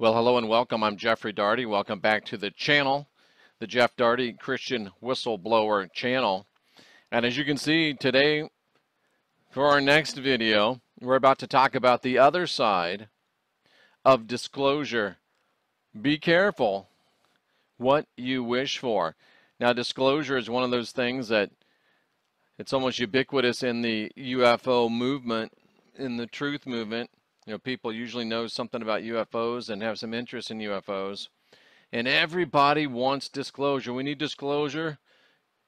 Well, hello and welcome. I'm Jeffrey Daugherty. Welcome back to the channel, the Jeff Daugherty Christian Whistleblower channel. And as you can see today, for our next video, we're about to talk about the other side of disclosure. Be careful what you wish for. Now, disclosure is one of those things that it's almost ubiquitous in the UFO movement, in the truth movement. You know, people usually know something about UFOs and have some interest in UFOs. And everybody wants disclosure. We need disclosure.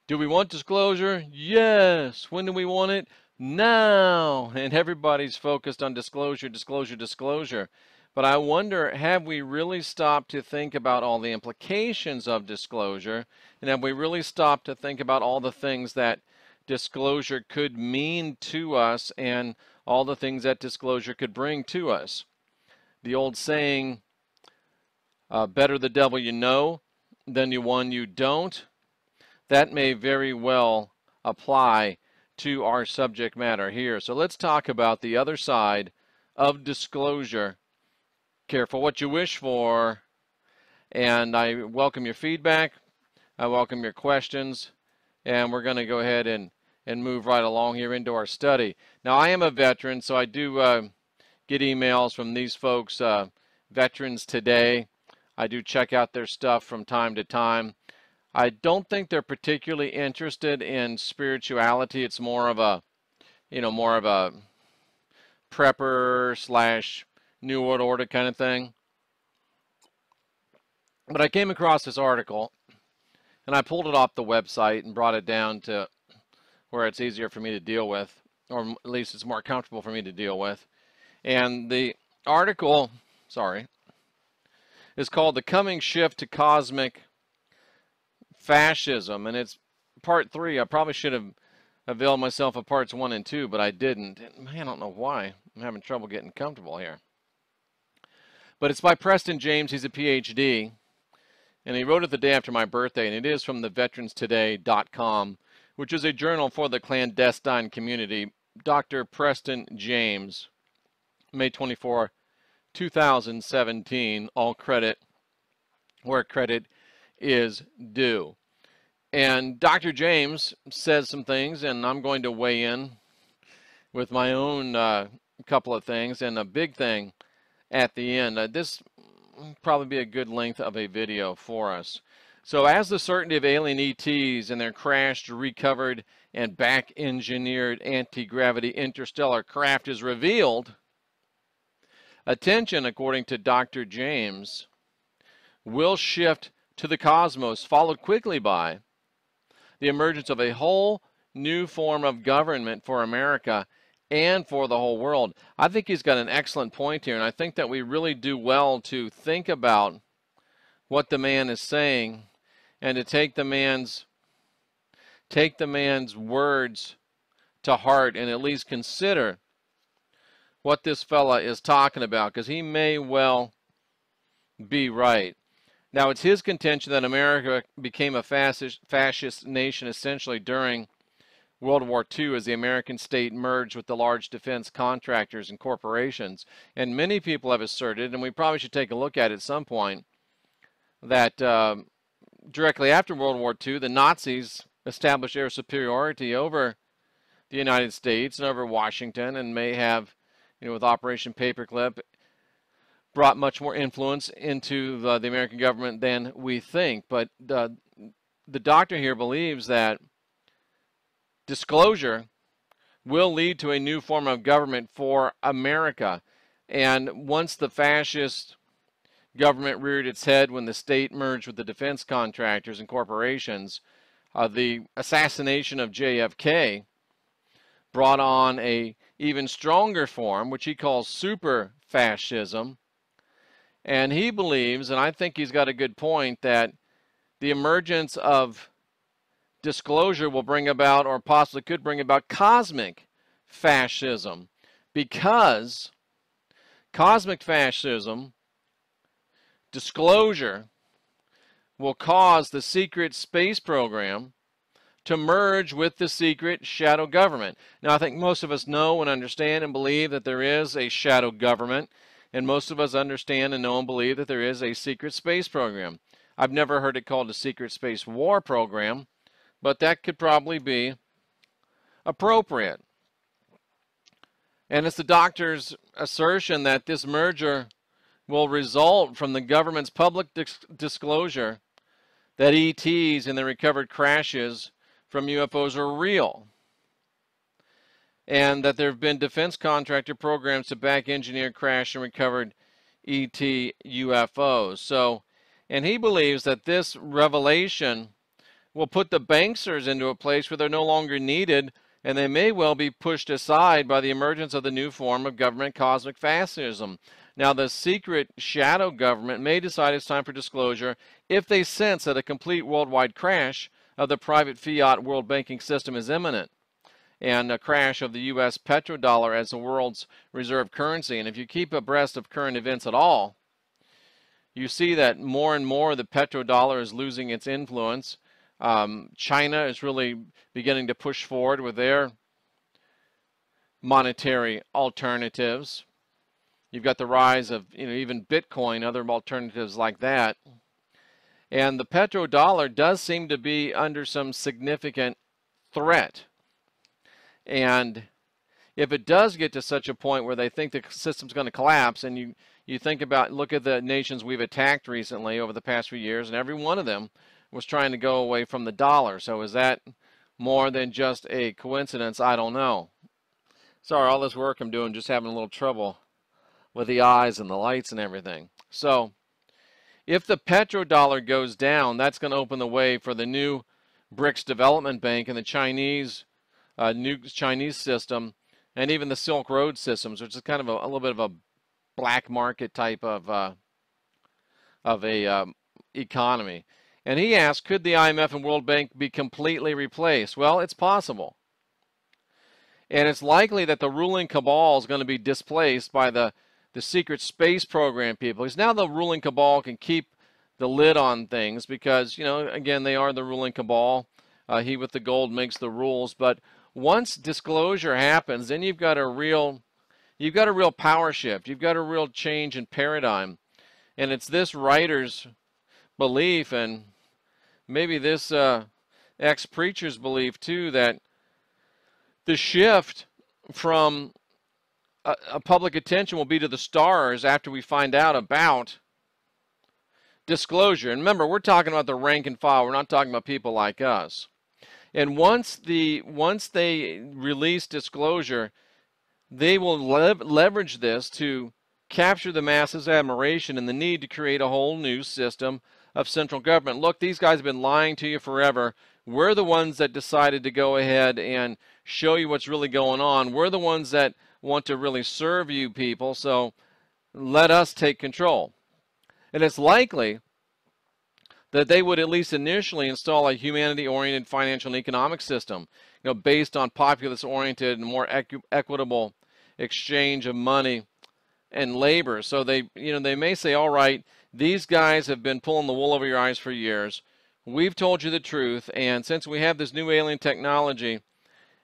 Do we want disclosure? Yes. When do we want it? Now. And everybody's focused on disclosure, disclosure, disclosure. But I wonder, have we really stopped to think about all the implications of disclosure? And have we really stopped to think about all the things that disclosure could mean to us and all the things that disclosure could bring to us? The old saying, better the devil you know than the one you don't, that may very well apply to our subject matter here. So let's talk about the other side of disclosure. Careful what you wish for, and I welcome your feedback. I welcome your questions, and we're going to go ahead and move right along here into our study. Now, I am a veteran, so I do get emails from these folks, Veterans Today. I do check out their stuff from time to time. I don't think they're particularly interested in spirituality. It's more of a, more of a prepper slash New World Order kind of thing. But I came across this article, and I pulled it off the website and brought it down to where it's easier for me to deal with, or at least it's more comfortable for me to deal with. And the article, is called The Coming Shift to Cosmic Fascism, and it's part 3. I probably should have availed myself of parts 1 and 2, but I didn't. And man, I don't know why. I'm having trouble getting comfortable here. But it's by Preston James. He's a PhD, and he wrote it the day after my birthday, and it is from the veteranstoday.com, which is a journal for the clandestine community. Dr. Preston James, May 24, 2017, all credit where credit is due. And Dr. James says some things, and I'm going to weigh in with my own couple of things, and a big thing at the end. This will probably be a good length of a video for us. So as the certainty of alien ETs and their crashed, recovered, and back-engineered anti-gravity interstellar craft is revealed, attention, according to Dr. James, will shift to the cosmos, followed quickly by the emergence of a whole new form of government for America and for the whole world. I think he's got an excellent point here, and I think that we really do well to think about what the man is saying and to take the man's words to heart and at least consider what this fella is talking about, because he may well be right. Now, it's his contention that America became a fascist nation essentially during World War II as the American state merged with the large defense contractors and corporations. And many people have asserted, and we probably should take a look at it at some point, that directly after World War II, the Nazis established their superiority over the United States and over Washington, and may have, with Operation Paperclip, brought much more influence into the American government than we think. But the doctor here believes that disclosure will lead to a new form of government for America. And once the fascist government reared its head when the state merged with the defense contractors and corporations, the assassination of JFK brought on a even stronger form, which he calls super fascism. And he believes, and I think he's got a good point, that the emergence of disclosure will bring about, or possibly could bring about, cosmic fascism, because cosmic fascism, disclosure, will cause the secret space program to merge with the secret shadow government. Now, I think most of us know and understand and believe that there is a shadow government, And most of us understand and know and believe that there is a secret space program. I've never heard it called a secret space war program, but that could probably be appropriate. And it's the doctor's assertion that this merger will result from the government's public disclosure that ETs and the recovered crashes from UFOs are real, and that there have been defense contractor programs to back engineer crash and recovered ET UFOs. So, and he believes that this revelation will put the banksters into a place where they're no longer needed, and they may well be pushed aside by the emergence of the new form of government, cosmic fascism. Now, the secret shadow government may decide it's time for disclosure if they sense that a complete worldwide crash of the private fiat world banking system is imminent, and a crash of the U.S. petrodollar as the world's reserve currency. And if you keep abreast of current events at all, you see that more and more the petrodollar is losing its influence. China is really beginning to push forward with their monetary alternatives. You've got the rise of, even Bitcoin, other alternatives like that. And the petrodollar does seem to be under some significant threat. And if it does get to such a point where they think the system's going to collapse, and you think about, look at the nations we've attacked recently over the past few years, and every one of them was trying to go away from the dollar. So is that more than just a coincidence? I don't know. Sorry, all this work I'm doing, just having a little trouble with the eyes and the lights and everything. So if the petrodollar goes down, that's going to open the way for the new BRICS Development Bank and the Chinese new Chinese system, and even the Silk Road systems, which is kind of a little bit of a black market type of economy. And he asked, could the IMF and World Bank be completely replaced? Well, it's possible. And it's likely that the ruling cabal is going to be displaced by the secret space program people. Because now the ruling cabal can keep the lid on things because, again, they are the ruling cabal. He with the gold makes the rules. But once disclosure happens, then you've got a real power shift. You've got a real change in paradigm. And it's this writer's belief, and maybe this ex-preacher's belief too, that the shift from a public attention will be to the stars after we find out about disclosure. And remember, we're talking about the rank and file. We're not talking about people like us. And once they release disclosure, they will leverage this to capture the masses' admiration and the need to create a whole new system of central government. Look, these guys have been lying to you forever. We're the ones that decided to go ahead and show you what's really going on. We're the ones that want to really serve you people, so let us take control. And it's likely that they would at least initially install a humanity-oriented financial and economic system, based on populace-oriented and more equitable exchange of money and labor. So they may say, all right, these guys have been pulling the wool over your eyes for years. We've told you the truth, and since we have this new alien technology,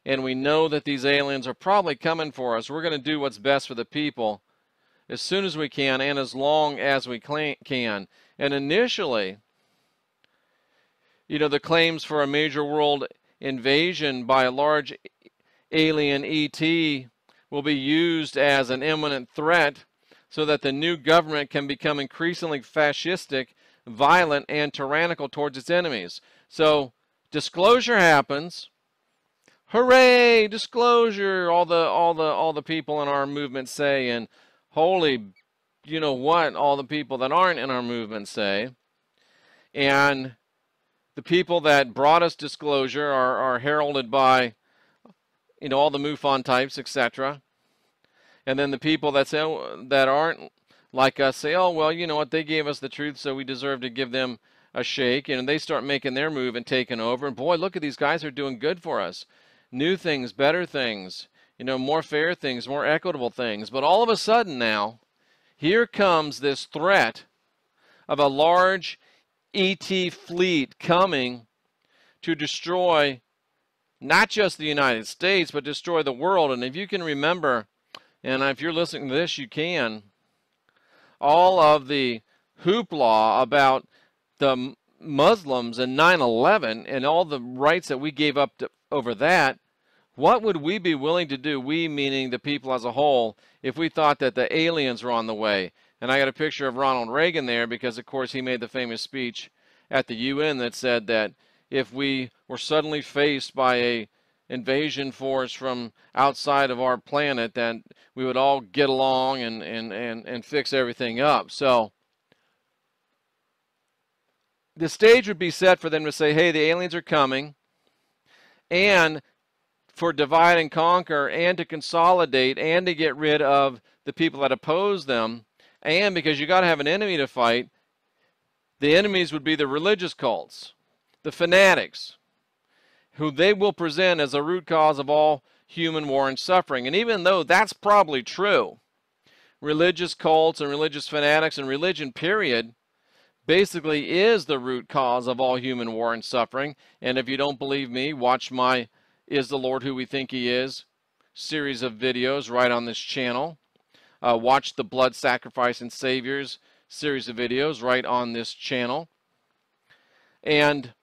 and we know that these aliens are probably coming for us, we're going to do what's best for the people as soon as we can and as long as we can. And initially, the claims for a major world invasion by a large alien ET will be used as an imminent threat so that the new government can become increasingly fascistic, violent, and tyrannical towards its enemies. So disclosure happens. Hooray, disclosure, all the people in our movement say, and holy, what, all the people that aren't in our movement say. And the people that brought us disclosure are heralded by, all the MUFON types, etc. And then the people that say, that aren't like us say, oh, well, you know what, they gave us the truth, so we deserve to give them a shake. And they start making their move and taking over. And boy, look at these guys are doing good for us. New things, better things, more fair things, more equitable things. But all of a sudden now, here comes this threat of a large ET fleet coming to destroy not just the United States, but destroy the world. And if you can remember, and if you're listening to this, you can, all of the hoopla about the Muslims and 9/11 and all the rights that we gave up over that, what would we be willing to do, we meaning the people as a whole, if we thought that the aliens were on the way? And I got a picture of Ronald Reagan there because, of course, he made the famous speech at the UN that said that if we were suddenly faced by a invasion force from outside of our planet, then we would all get along and fix everything up. So the stage would be set for them to say, hey, the aliens are coming, and for divide and conquer, and to consolidate, and to get rid of the people that oppose them. And because you got to have an enemy to fight, the enemies would be the religious cults, the fanatics, who they will present as the root cause of all human war and suffering. And even though that's probably true, religious cults and religious fanatics and religion, period, basically is the root cause of all human war and suffering. And if you don't believe me, watch my Is the Lord Who We Think He Is series of videos right on this channel. Watch the Blood, Sacrifice, and Saviors series of videos right on this channel. And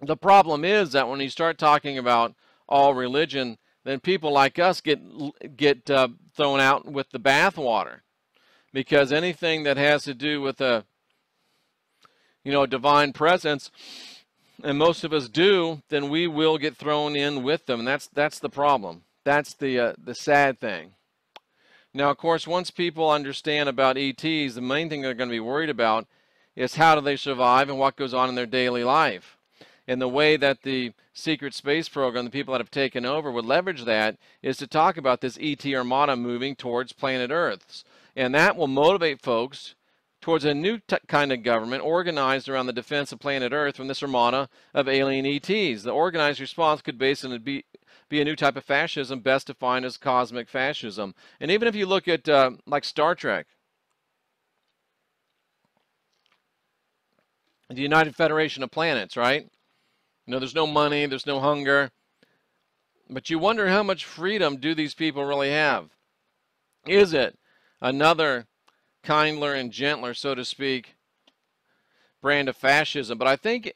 the problem is that when you start talking about all religion, then people like us get thrown out with the bathwater, because anything that has to do with a divine presence, and most of us do, then we will get thrown in with them, and that's the problem. That's the sad thing. Now, of course, once people understand about ETs, the main thing they're going to be worried about is how do they survive and what goes on in their daily life. And the way that the secret space program, the people that have taken over, would leverage that is to talk about this ET armada moving towards planet Earth. And that will motivate folks towards a new kind of government organized around the defense of planet Earth from this armada of alien ETs. The organized response could basically be a new type of fascism, best defined as cosmic fascism. And even if you look at like Star Trek, the United Federation of Planets, right? There's no money, there's no hunger, but you wonder how much freedom do these people really have? Is it another kindler and gentler, so to speak, brand of fascism? But I think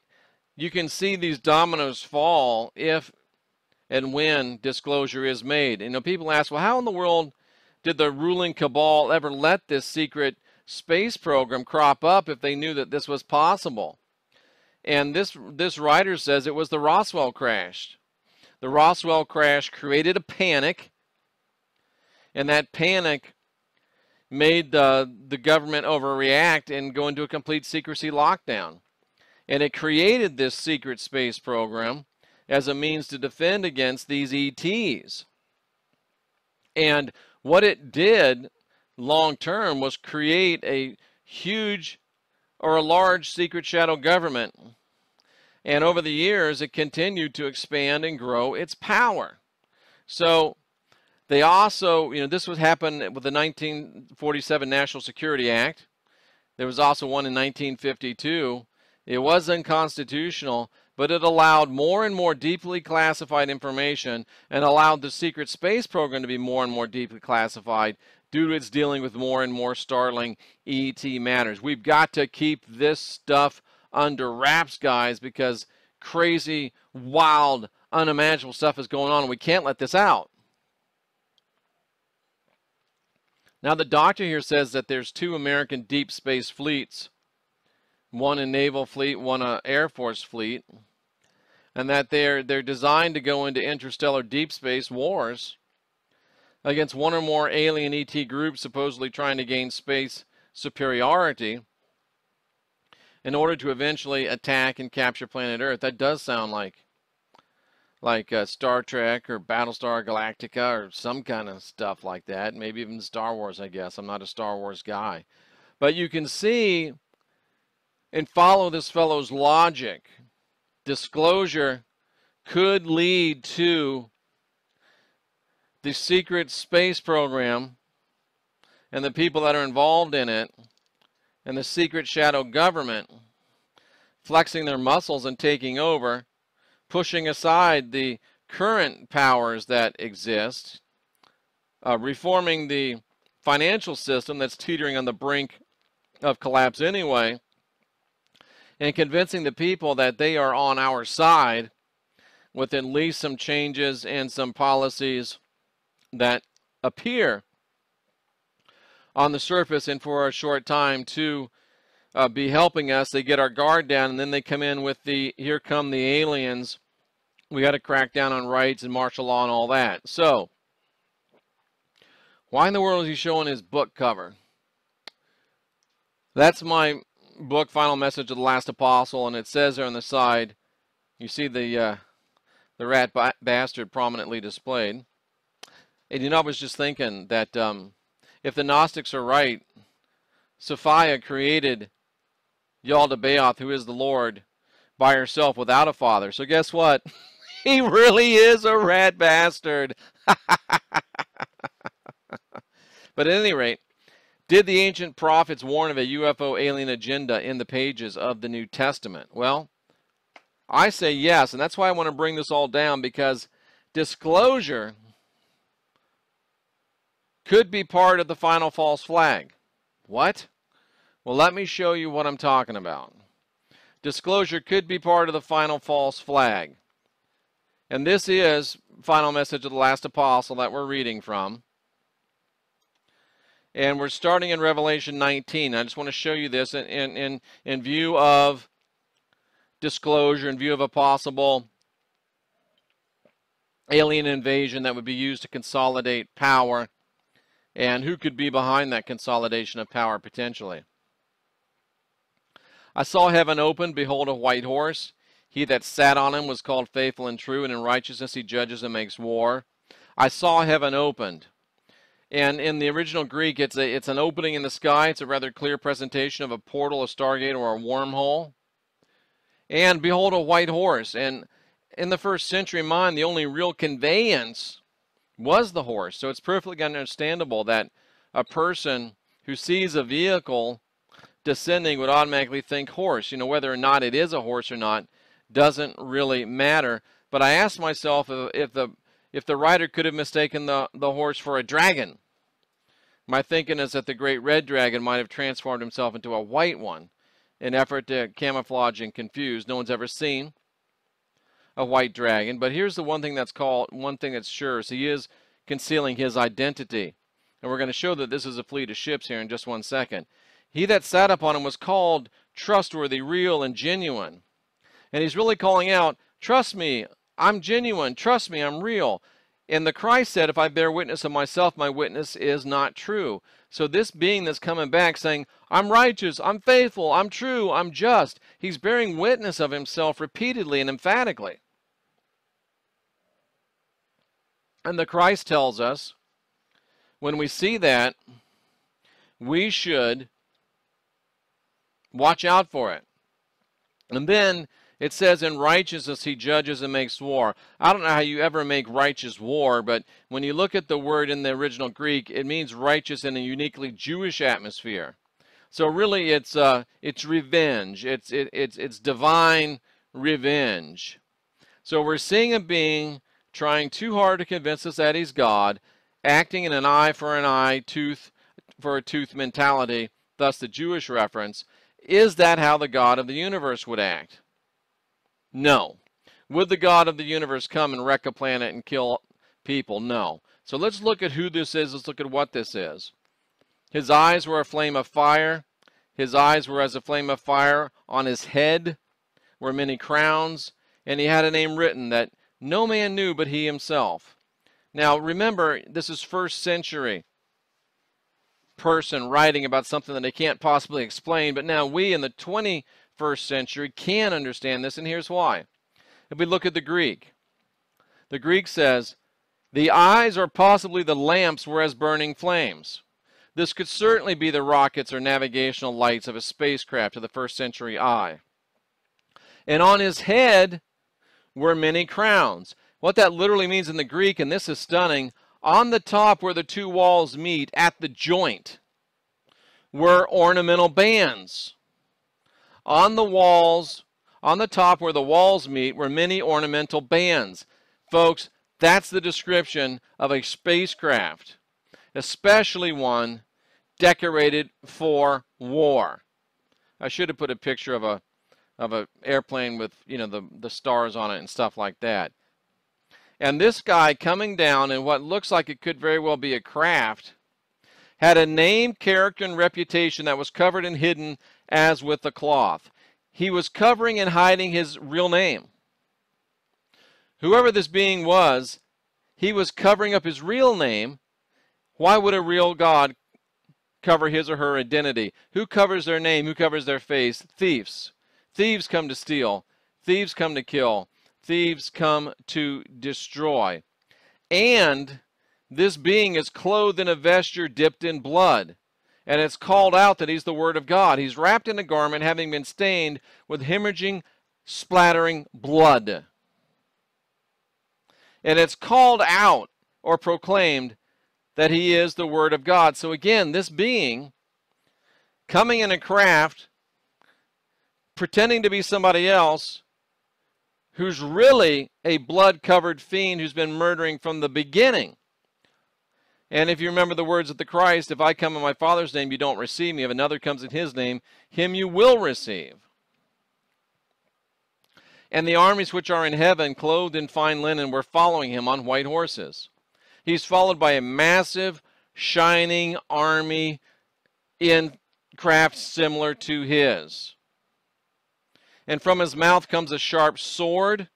you can see these dominoes fall if and when disclosure is made. People ask, well, how in the world did the ruling cabal ever let this secret space program crop up if they knew that this was possible? And this writer says it was the Roswell crash. The Roswell crash created a panic, and that panic made the government overreact and go into a complete secrecy lockdown. And it created this secret space program as a means to defend against these ETs. And what it did long term was create a huge or a large secret shadow government. And over the years, it continued to expand and grow its power. So they also, this would happen with the 1947 National Security Act. There was also one in 1952. It was unconstitutional, but it allowed more and more deeply classified information and allowed the secret space program to be more and more deeply classified due to its dealing with more and more startling ET matters. We've got to keep this stuff under wraps, guys, because crazy, wild, unimaginable stuff is going on, and we can't let this out. Now, the doctor here says that there's 2 American deep space fleets, one a naval fleet, one a Air Force fleet, and that they're designed to go into interstellar deep space wars against one or more alien ET groups supposedly trying to gain space superiority in order to eventually attack and capture planet Earth. That does sound like Star Trek or Battlestar Galactica or some kind of stuff like that. Maybe even Star Wars, I guess. I'm not a Star Wars guy. But you can see and follow this fellow's logic. Disclosure could lead to the secret space program and the people that are involved in it and the secret shadow government flexing their muscles and taking over, pushing aside the current powers that exist, reforming the financial system that's teetering on the brink of collapse anyway, and convincing the people that they are on our side with at least some changes and some policies that appear on the surface and for a short time to be helping us. They get our guard down, and then they come in with the, here come the aliens. We got to crack down on rights and martial law and all that. So, why in the world is he showing his book cover? That's my book, Final Message of the Last Apostle, and it says there on the side, you see the rat bastard prominently displayed. And you know, I was just thinking that if the Gnostics are right, Sophia created Yaldabaoth, who is the Lord, by herself without a father. So guess what? He really is a rat bastard. But at any rate, did the ancient prophets warn of a UFO alien agenda in the pages of the New Testament? Well, I say yes, and that's why I want to bring this all down, because disclosure could be part of the final false flag. What? Well, let me show you what I'm talking about. Disclosure could be part of the final false flag. And this is Final Message of the Last Apostle that we're reading from. And we're starting in Revelation 19. I just want to show you this in view of disclosure, in view of a possible alien invasion that would be used to consolidate power, and who could be behind that consolidation of power potentially. I saw heaven opened, behold a white horse. He that sat on him was called Faithful and True, and in righteousness he judges and makes war. I saw heaven opened. And in the original Greek, it's an opening in the sky. It's a rather clear presentation of a portal, a stargate, or a wormhole. And behold, a white horse. And in the first century mind, the only real conveyance was the horse. So it's perfectly understandable that a person who sees a vehicle descending would automatically think horse. You know, whether or not it is a horse or not doesn't really matter. But I asked myself if the rider could have mistaken the horse for a dragon. My thinking is that the great red dragon might have transformed himself into a white one in effort to camouflage and confuse. No one's ever seen a white dragon. But here's the one thing that's sure, is he is concealing his identity. And we're going to show that this is a fleet of ships here in just 1 second. He that sat upon him was called trustworthy, real, and genuine. And he's really calling out, trust me, I'm genuine. Trust me, I'm real. And the Christ said, if I bear witness of myself, my witness is not true. So this being that's coming back saying, I'm righteous, I'm faithful, I'm true, I'm just. He's bearing witness of himself repeatedly and emphatically. And the Christ tells us, when we see that, we should watch out for it. And then it says, in righteousness he judges and makes war. I don't know how you ever make righteous war, but when you look at the word in the original Greek, it means righteous in a uniquely Jewish atmosphere. So really it's revenge. It's divine revenge. So we're seeing a being trying too hard to convince us that he's God, acting in an eye for an eye, tooth for a tooth mentality, thus the Jewish reference. Is that how the God of the universe would act? No. Would the God of the universe come and wreck a planet and kill people? No. So let's look at who this is. Let's look at what this is. His eyes were a flame of fire. His eyes were as a flame of fire. On his head were many crowns. And he had a name written that no man knew but he himself. Now remember, this is first century person writing about something that they can't possibly explain. But now we in the 21st century can understand this, and here's why. If we look at the Greek says, the eyes are possibly the lamps were as burning flames. This could certainly be the rockets or navigational lights of a spacecraft to the first century eye. And on his head were many crowns. What that literally means in the Greek, and this is stunning, on the top where the two walls meet at the joint were ornamental bands. On the walls, on the top where the walls meet, were many ornamental bands. Folks, that's the description of a spacecraft. especially one decorated for war. I should have put a picture of a airplane with, you know, the stars on it and stuff like that. And this guy coming down in what looks like it could very well be a craft had a name, character, and reputation that was covered and hidden as with a cloth. He was covering and hiding his real name. Whoever this being was, he was covering up his real name. Why would a real God cover his or her identity? Who covers their name? Who covers their face? Thieves. Thieves come to steal. Thieves come to kill. Thieves come to destroy. And this being is clothed in a vesture dipped in blood. And it's called out that he's the Word of God. He's wrapped in a garment having been stained with hemorrhaging, splattering blood. And it's called out or proclaimed that he is the Word of God. So again, this being coming in a craft, pretending to be somebody else, who's really a blood-covered fiend who's been murdering from the beginning. And if you remember the words of the Christ, if I come in my Father's name, you don't receive me. If another comes in his name, him you will receive. And the armies which are in heaven, clothed in fine linen, were following him on white horses. He's followed by a massive, shining army in craft similar to his. And from his mouth comes a sharp sword,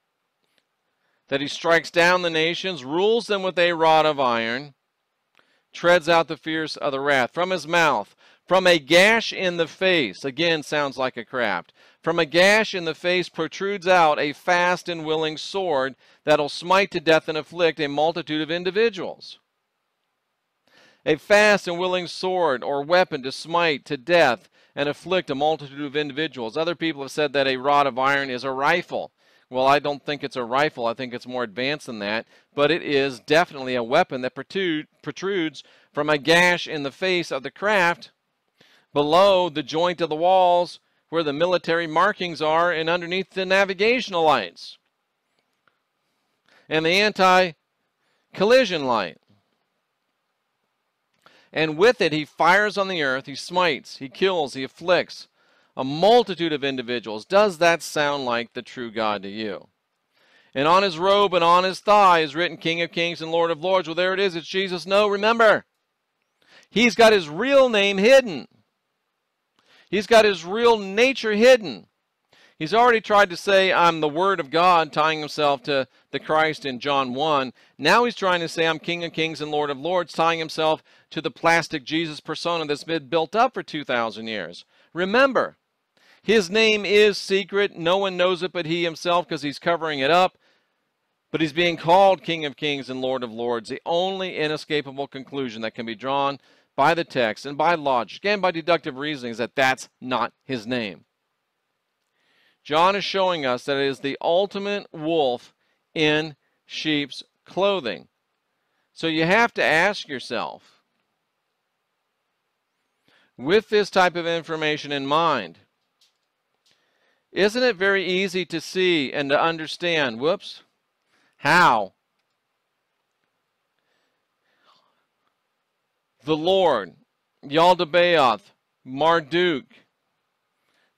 that he strikes down the nations, rules them with a rod of iron, treads out the fierce of the wrath. From his mouth, from a gash in the face, again sounds like a craft, from a gash in the face protrudes out a fast and willing sword that'll smite to death and afflict a multitude of individuals. A fast and willing sword or weapon to smite to death and afflict a multitude of individuals. Other people have said that a rod of iron is a rifle. Well, I don't think it's a rifle. I think it's more advanced than that. But it is definitely a weapon that protrudes from a gash in the face of the craft below the joint of the walls where the military markings are and underneath the navigational lights and the anti-collision light. And with it he fires on the earth, he smites, he kills, he afflicts a multitude of individuals. Does that sound like the true God to you? And on his robe and on his thigh is written King of Kings and Lord of Lords. Well, there it is. It's Jesus. No, remember, he's got his real name hidden. He's got his real nature hidden. He's already tried to say, I'm the Word of God, tying himself to the Christ in John 1. Now he's trying to say, I'm King of Kings and Lord of Lords, tying himself to the plastic Jesus persona that's been built up for 2,000 years. Remember, his name is secret. No one knows it but he himself because he's covering it up. But he's being called King of Kings and Lord of Lords. The only inescapable conclusion that can be drawn by the text and by logic and by deductive reasoning is that that's not his name. John is showing us that it is the ultimate wolf in sheep's clothing. So you have to ask yourself, with this type of information in mind, isn't it very easy to see and to understand, how the Lord, Yaldabaoth, Marduk,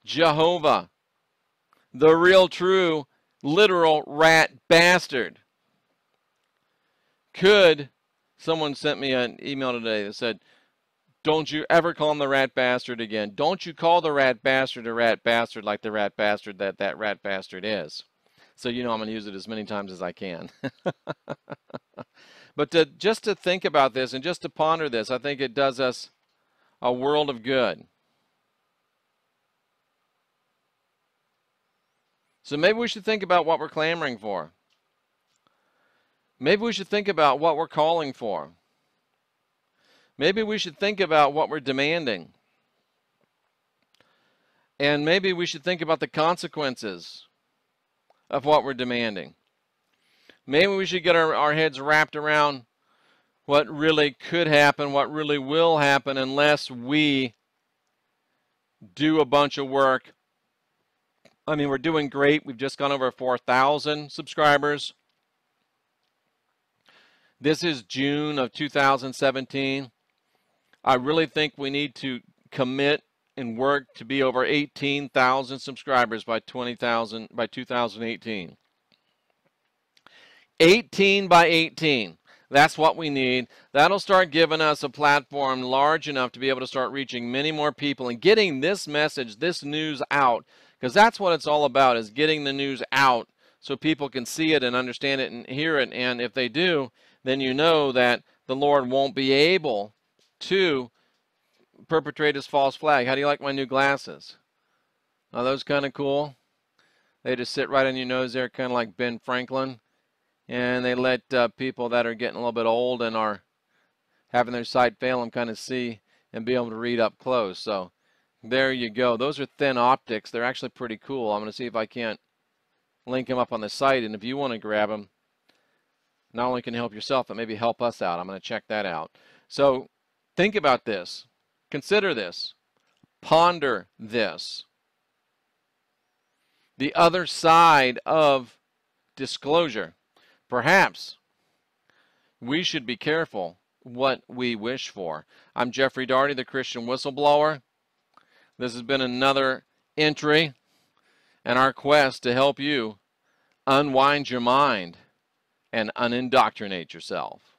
Jehovah, the real, true, literal rat bastard, someone sent me an email today that said, don't you ever call him the rat bastard again. Don't you call the rat bastard a rat bastard like the rat bastard that rat bastard is. So you know I'm going to use it as many times as I can. But just to think about this and just to ponder this, I think it does us a world of good. So maybe we should think about what we're clamoring for. Maybe we should think about what we're calling for. Maybe we should think about what we're demanding. And maybe we should think about the consequences of what we're demanding. Maybe we should get our heads wrapped around what really could happen, what really will happen unless we do a bunch of work. I mean, we're doing great. We've just gone over 4,000 subscribers. This is June of 2017. I really think we need to commit and work to be over 18,000 subscribers by 2018. 18 by 18. That's what we need. That'll start giving us a platform large enough to be able to start reaching many more people and getting this message, this news out, because that's what it's all about, is getting the news out so people can see it and understand it and hear it. And if they do, then you know that the Lord won't be able to perpetrate his false flag. How do you like my new glasses? Are those kind of cool? They just sit right on your nose there, kind of like Ben Franklin. And they let people that are getting a little bit old and are having their sight fail them kind of see and be able to read up close. So there you go. Those are thin optics. They're actually pretty cool. I'm going to see if I can't link them up on the site. And if you want to grab them, not only can you help yourself, but maybe help us out. I'm going to check that out. So think about this. Consider this. Ponder this. The other side of disclosure. Perhaps we should be careful what we wish for. I'm Jeffrey Daugherty, the Christian Whistleblower. This has been another entry in our quest to help you unwind your mind and unindoctrinate yourself.